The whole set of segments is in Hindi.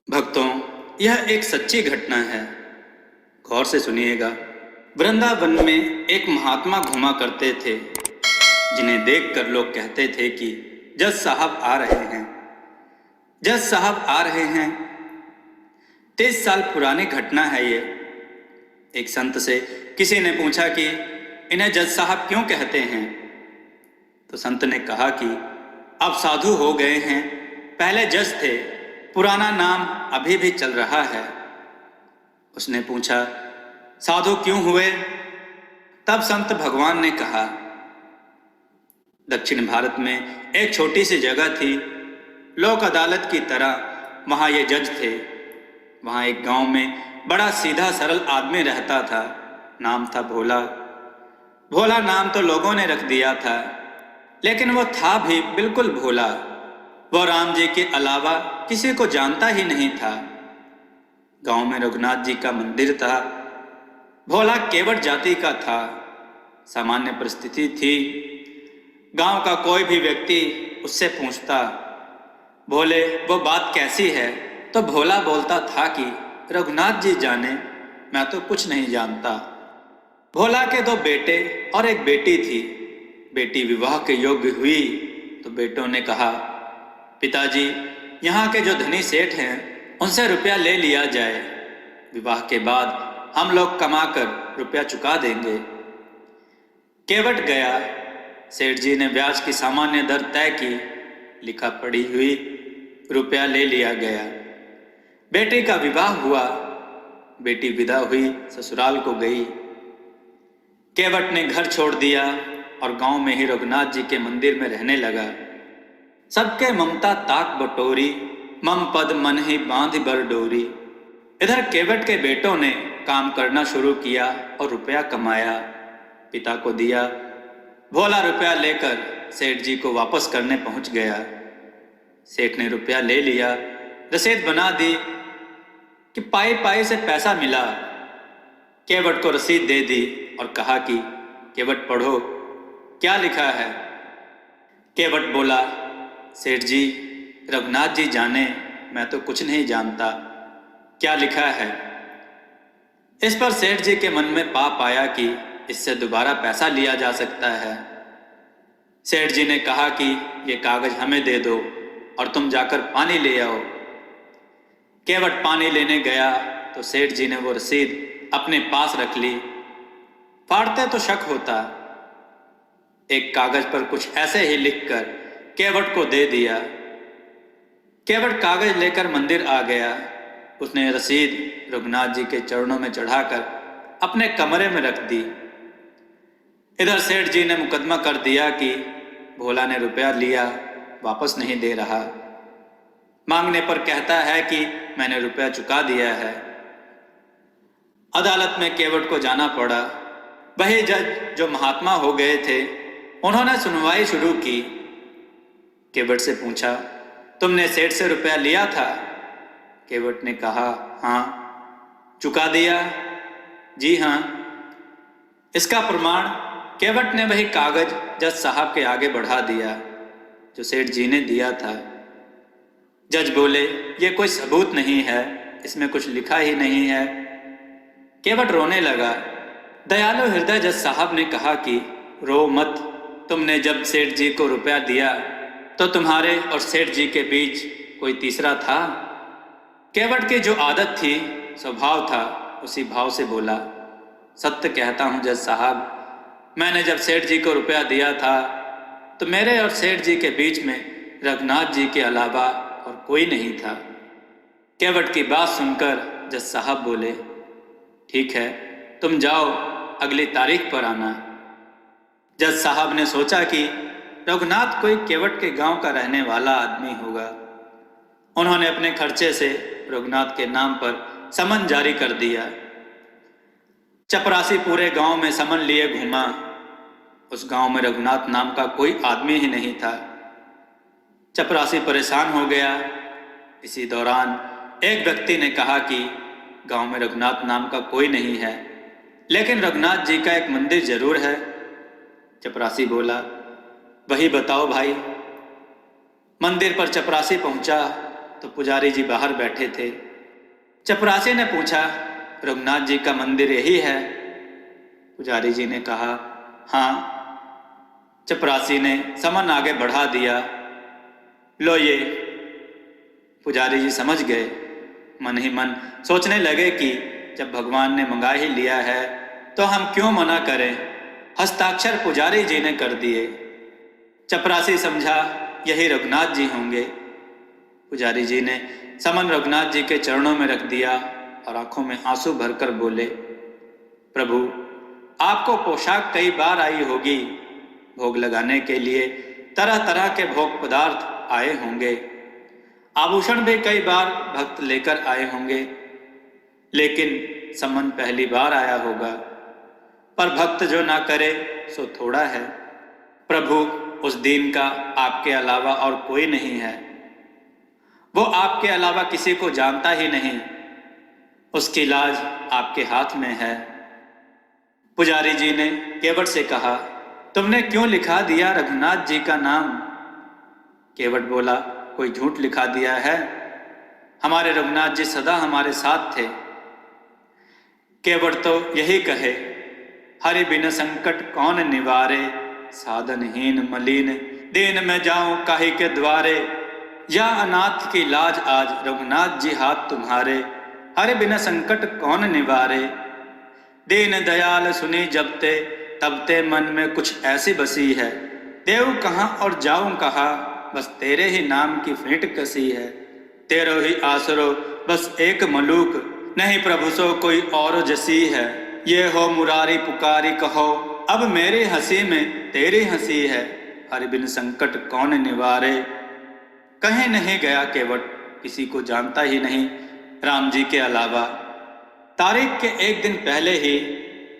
भक्तों, यह एक सच्ची घटना है। गौर से सुनिएगा। वृंदावन में एक महात्मा घूमा करते थे, जिन्हें देखकर लोग कहते थे कि जज साहब आ रहे हैं, जज साहब आ रहे हैं। 30 साल पुरानी घटना है ये। एक संत से किसी ने पूछा कि इन्हें जज साहब क्यों कहते हैं, तो संत ने कहा कि अब साधु हो गए हैं, पहले जज थे, पुराना नाम अभी भी चल रहा है। उसने पूछा, साधु क्यों हुए? तब संत भगवान ने कहा, दक्षिण भारत में एक छोटी सी जगह थी, लोक अदालत की तरह वहाँ ये जज थे। वहाँ एक गांव में बड़ा सीधा सरल आदमी रहता था, नाम था भोला। भोला नाम तो लोगों ने रख दिया था, लेकिन वो था भी बिल्कुल भोला। वो राम जी के अलावा किसी को जानता ही नहीं था। गांव में रघुनाथ जी का मंदिर था। भोला केवट जाति का था। सामान्य परिस्थिति थी। गांव का कोई भी व्यक्ति उससे पूछता, भोले वो बात कैसी है, तो भोला बोलता था कि रघुनाथ जी जाने, मैं तो कुछ नहीं जानता। भोला के 2 बेटे और एक बेटी थी। बेटी विवाह के योग्य हुई तो बेटों ने कहा, पिताजी यहाँ के जो धनी सेठ हैं उनसे रुपया ले लिया जाए, विवाह के बाद हम लोग कमाकर रुपया चुका देंगे। केवट गया। सेठ जी ने ब्याज की सामान्य दर तय की, लिखा पढ़ी हुई, रुपया ले लिया गया। बेटी का विवाह हुआ। बेटी विदा हुई, ससुराल को गई। केवट ने घर छोड़ दिया और गांव में ही रघुनाथ जी के मंदिर में रहने लगा। सबके ममता ताक बटोरी, मम पद मन ही बांध बर डोरी। इधर केवट के बेटों ने काम करना शुरू किया और रुपया कमाया, पिता को दिया। भोला रुपया लेकर सेठ जी को वापस करने पहुंच गया। सेठ ने रुपया ले लिया, रसीद बना दी कि पाई पाई से पैसा मिला। केवट को रसीद दे दी और कहा कि केवट पढ़ो, क्या लिखा है? केवट बोला, सेठ जी रघुनाथ जी जाने, मैं तो कुछ नहीं जानता, क्या लिखा है? इस पर सेठ जी के मन में पाप आया कि इससे दोबारा पैसा लिया जा सकता है। सेठ जी ने कहा कि ये कागज हमें दे दो और तुम जाकर पानी ले आओ। केवट पानी लेने गया तो सेठ जी ने वो रसीद अपने पास रख ली। फाड़ते तो शक होता। एक कागज पर कुछ ऐसे ही लिखकर केवट को दे दिया। केवट कागज लेकर मंदिर आ गया। उसने रसीद रघुनाथ जी के चरणों में चढ़ाकर अपने कमरे में रख दी। इधर सेठ जी ने मुकदमा कर दिया कि भोला ने रुपया लिया, वापस नहीं दे रहा। मांगने पर कहता है कि मैंने रुपया चुका दिया है। अदालत में केवट को जाना पड़ा। वही जज जो महात्मा हो गए थे, उन्होंने सुनवाई शुरू की। केवट से पूछा, तुमने सेठ से रुपया लिया था? केवट ने कहा, हाँ। चुका दिया? जी हाँ। इसका प्रमाण केवट ने वही कागज जज साहब के आगे बढ़ा दिया जो सेठ जी ने दिया था। जज बोले, ये कोई सबूत नहीं है, इसमें कुछ लिखा ही नहीं है। केवट रोने लगा। दयालु हृदय जज साहब ने कहा कि रो मत, तुमने जब सेठ जी को रुपया दिया तो तुम्हारे और सेठ जी के बीच कोई तीसरा था? केवट की जो आदत थी, स्वभाव था, उसी भाव से बोला, सत्य कहता हूं जज साहब, मैंने जब सेठ जी को रुपया दिया था तो मेरे और सेठ जी के बीच में रघुनाथ जी के अलावा और कोई नहीं था। केवट की बात सुनकर जज साहब बोले, ठीक है, तुम जाओ, अगली तारीख पर आना। जज साहब ने सोचा कि रघुनाथ कोई केवट के गांव का रहने वाला आदमी होगा। उन्होंने अपने खर्चे से रघुनाथ के नाम पर समन जारी कर दिया। चपरासी पूरे गांव में समन लिए घूमा। उस गांव में रघुनाथ नाम का कोई आदमी ही नहीं था। चपरासी परेशान हो गया। इसी दौरान एक व्यक्ति ने कहा कि गांव में रघुनाथ नाम का कोई नहीं है, लेकिन रघुनाथ जी का एक मंदिर जरूर है। चपरासी बोला, वही बताओ भाई। मंदिर पर चपरासी पहुंचा। तो पुजारी जी बाहर बैठे थे। चपरासी ने पूछा, रघुनाथ जी का मंदिर यही है? पुजारी जी ने कहा, हाँ। चपरासी ने समन आगे बढ़ा दिया। लो ये। पुजारी जी समझ गए। मन ही मन सोचने लगे कि जब भगवान ने मंगा ही लिया है तो हम क्यों मना करें। हस्ताक्षर पुजारी जी ने कर दिए। चपरासी समझा यही रघुनाथ जी होंगे। पुजारी जी ने समन रघुनाथ जी के चरणों में रख दिया और आंखों में आंसू भरकर बोले, प्रभु, आपको पोशाक कई बार आई होगी, भोग लगाने के लिए तरह तरह के भोग पदार्थ आए होंगे, आभूषण भी कई बार भक्त लेकर आए होंगे, लेकिन समन पहली बार आया होगा। पर भक्त जो ना करे सो थोड़ा है। प्रभु, उस दीन का आपके अलावा और कोई नहीं है। वो आपके अलावा किसी को जानता ही नहीं। उसकी लाज आपके हाथ में है। पुजारी जी ने केवट से कहा, तुमने क्यों लिखा दिया रघुनाथ जी का नाम? केवट बोला, कोई झूठ लिखा दिया है? हमारे रघुनाथ जी सदा हमारे साथ थे। केवट तो यही कहे, हरि बिन संकट कौन निवारे, साधनहीन मलिन दीन में जाऊं काहे के द्वारे, या अनाथ की लाज आज रघुनाथ जी हाथ तुम्हारे, हरि बिन संकट कौन निवारे। दीन दयाल सुनी जबते तबते मन में कुछ ऐसी बसी है, देव कहाँ और जाऊं कहाँ, बस तेरे ही नाम की फेंट कसी है। तेरो ही आसरो बस एक मलूक, नहीं प्रभु सो कोई और जसी है। ये हो मुरारी पुकारी कहो, अब मेरी हंसी में तेरी हंसी है, हरि बिन संकट कौन निवारे। कहीं नहीं गया केवट, किसी को जानता ही नहीं राम जी के अलावा। तारीख के एक दिन पहले ही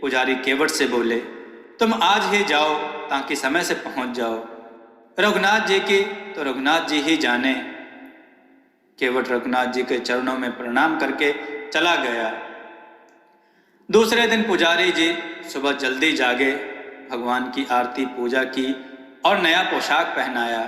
पुजारी केवट से बोले, तुम आज ही जाओ ताकि समय से पहुंच जाओ। रघुनाथ जी की तो रघुनाथ जी ही जाने। केवट रघुनाथ जी के चरणों में प्रणाम करके चला गया। दूसरे दिन पुजारी जी सुबह जल्दी जागे, भगवान की आरती पूजा की और नया पोशाक पहनाया,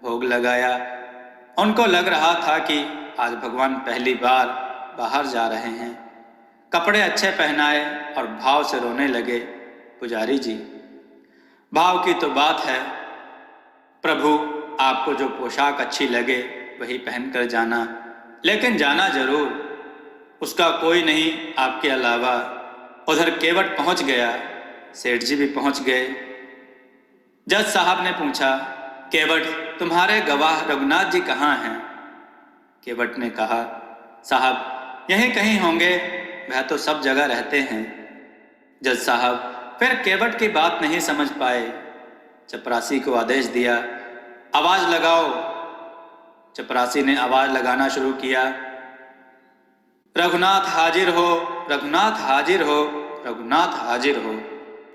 भोग लगाया। उनको लग रहा था कि आज भगवान पहली बार बाहर जा रहे हैं। कपड़े अच्छे पहनाए और भाव से रोने लगे पुजारी जी। भाव की तो बात है, प्रभु आपको जो पोशाक अच्छी लगे वही पहनकर जाना, लेकिन जाना जरूर, उसका कोई नहीं आपके अलावा। उधर केवट पहुंच गया, सेठ जी भी पहुंच गए। जज साहब ने पूछा, केवट तुम्हारे गवाह रघुनाथ जी कहाँ हैं? केवट ने कहा, साहब यहीं कहीं होंगे, वह तो सब जगह रहते हैं। जज साहब फिर केवट की बात नहीं समझ पाए। चपरासी को आदेश दिया, आवाज लगाओ। चपरासी ने आवाज लगाना शुरू किया, रघुनाथ हाजिर हो, रघुनाथ हाजिर हो, रघुनाथ हाजिर हो।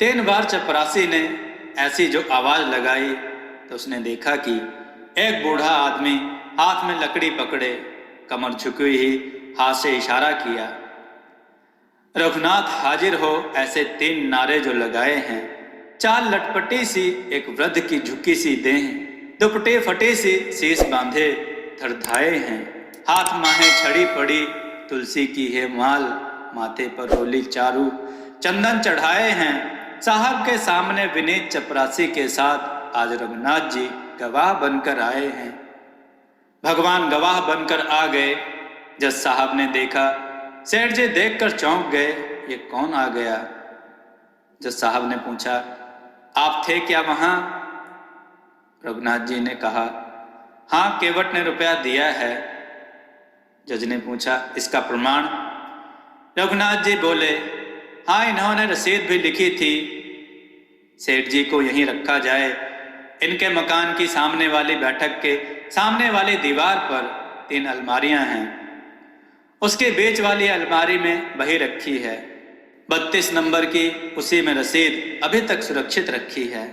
3 बार चपरासी ने ऐसी जो आवाज लगाई तो उसने देखा कि एक बूढ़ा आदमी हाथ में लकड़ी पकड़े, कमर झुकी हुई, हाथ से इशारा किया। रघुनाथ हाजिर हो ऐसे 3 नारे जो लगाए हैं। चाल लटपटी सी एक वृद्ध की झुकी सी देह, दुपटे फटे सी शीश बांधे धरधाए हैं। हाथ माहे छड़ी पड़ी तुलसी की है माल, माथे पर रोली चारू चंदन चढ़ाए हैं। साहब के सामने विनीत चपरासी के साथ आज रघुनाथ जी गवाह बनकर आए हैं। भगवान गवाह बनकर आ गए। जज साहब ने देखा, सेठ जी देखकर चौंक गए, ये कौन आ गया? जज साहब ने पूछा, आप थे क्या वहां? रघुनाथ जी ने कहा, हाँ, केवट ने रुपया दिया है। जज ने पूछा, इसका प्रमाण? रघुनाथ जी बोले, हाँ, इन्होंने रसीद भी लिखी थी। सेठ जी को यहीं रखा जाए। इनके मकान की सामने वाली बैठक के सामने वाली दीवार पर 3 अलमारियां हैं। उसके बीच वाली अलमारी में बही रखी है, 32 नंबर की, उसी में रसीद अभी तक सुरक्षित रखी है।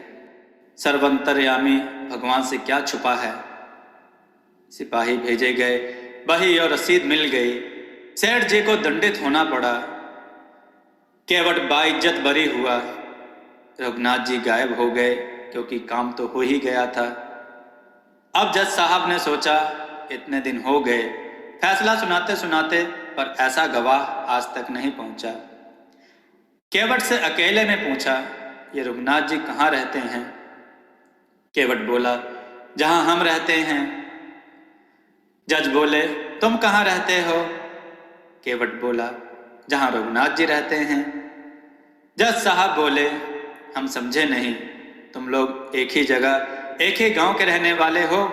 सर्वंतर्यामी भगवान से क्या छुपा है। सिपाही भेजे गए, बही और रसीद मिल गई। सेठ जी को दंडित होना पड़ा। केवट बाइज्जत बरी हुआ। रघुनाथ जी गायब हो गए, क्योंकि काम तो हो ही गया था। अब जज साहब ने सोचा, इतने दिन हो गए फैसला सुनाते सुनाते, पर ऐसा गवाह आज तक नहीं पहुंचा। केवट से अकेले में पूछा, ये रघुनाथ जी कहाँ रहते हैं? केवट बोला, जहां हम रहते हैं। जज बोले, तुम कहाँ रहते हो? केवट बोला, जहां रघुनाथ जी रहते हैं। जज साहब बोले, हम समझे नहीं, तुम लोग एक ही जगह एक ही गांव के रहने वाले हो?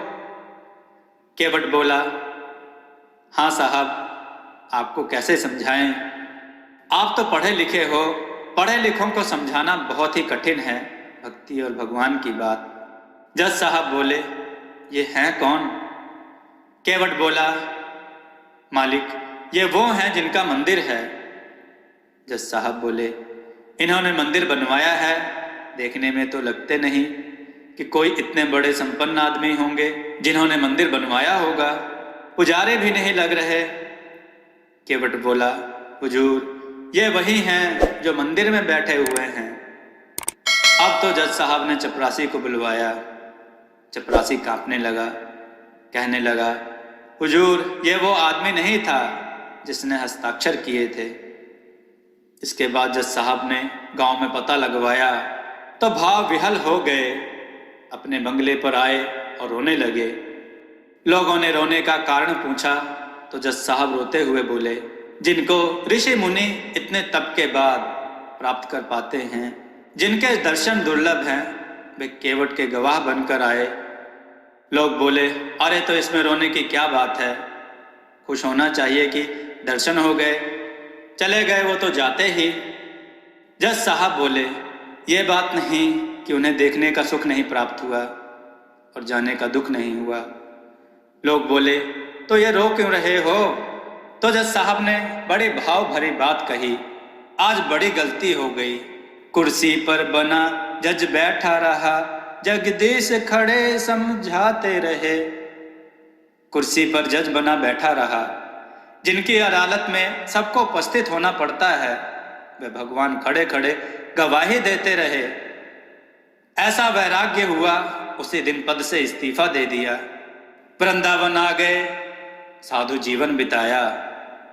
केवट बोला, हाँ साहब, आपको कैसे समझाएं? आप तो पढ़े लिखे हो, पढ़े लिखों को समझाना बहुत ही कठिन है, भक्ति और भगवान की बात। जज साहब बोले, ये हैं कौन? केवट बोला, मालिक, ये वो हैं जिनका मंदिर है। जज साहब बोले, इन्होंने मंदिर बनवाया है, देखने में तो लगते नहीं कि कोई इतने बड़े संपन्न आदमी होंगे जिन्होंने मंदिर बनवाया होगा, पुजारी भी नहीं लग रहे। केवट बोला, हुजूर, ये वही हैं जो मंदिर में बैठे हुए हैं। अब तो जज साहब ने चपरासी को बुलवाया। चपरासी कांपने लगा, कहने लगा, हुजूर, ये वो आदमी नहीं था जिसने हस्ताक्षर किए थे। इसके बाद जज साहब ने गांव में पता लगवाया तो भाव विहल हो गए। अपने बंगले पर आए और रोने लगे। लोगों ने रोने का कारण पूछा तो जज साहब रोते हुए बोले, जिनको ऋषि मुनि इतने तप के बाद प्राप्त कर पाते हैं, जिनके दर्शन दुर्लभ हैं, वे केवट के गवाह बनकर आए। लोग बोले, अरे तो इसमें रोने की क्या बात है, खुश होना चाहिए कि दर्शन हो गए, चले गए वो तो जाते ही। जज साहब बोले, ये बात नहीं कि उन्हें देखने का सुख नहीं प्राप्त हुआ और जाने का दुख नहीं हुआ। लोग बोले, तो ये रो क्यों रहे हो? तो जज साहब ने बड़ी भाव भरी बात कही, आज बड़ी गलती हो गई। कुर्सी पर बना जज बैठा रहा, जगदीश खड़े समझाते रहे। कुर्सी पर जज बना बैठा रहा, जिनकी अदालत में सबको उपस्थित होना पड़ता है, वे भगवान खड़े खड़े गवाही देते रहे। ऐसा वैराग्य हुआ, उसी दिन पद से इस्तीफा दे दिया। वृंदावन आ गए, साधु जीवन बिताया।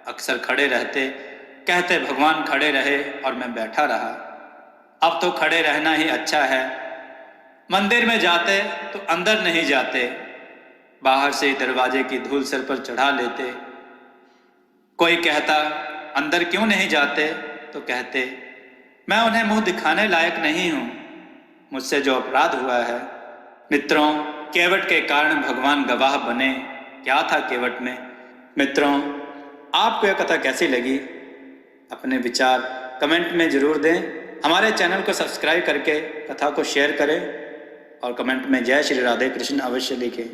अक्सर खड़े रहते, कहते भगवान खड़े रहे और मैं बैठा रहा। अब तो खड़े रहना ही अच्छा है। मंदिर में जाते तो अंदर नहीं जाते, बाहर से ही दरवाजे की धूल सिर पर चढ़ा लेते। कोई कहता, अंदर क्यों नहीं जाते? तो कहते, मैं उन्हें मुंह दिखाने लायक नहीं हूं, मुझसे जो अपराध हुआ है। मित्रों, केवट के कारण भगवान गवाह बने। क्या था केवट में? मित्रों, आपको यह कथा कैसी लगी? अपने विचार कमेंट में जरूर दें। हमारे चैनल को सब्सक्राइब करके कथा को शेयर करें और कमेंट में जय श्री राधे कृष्ण अवश्य लिखें।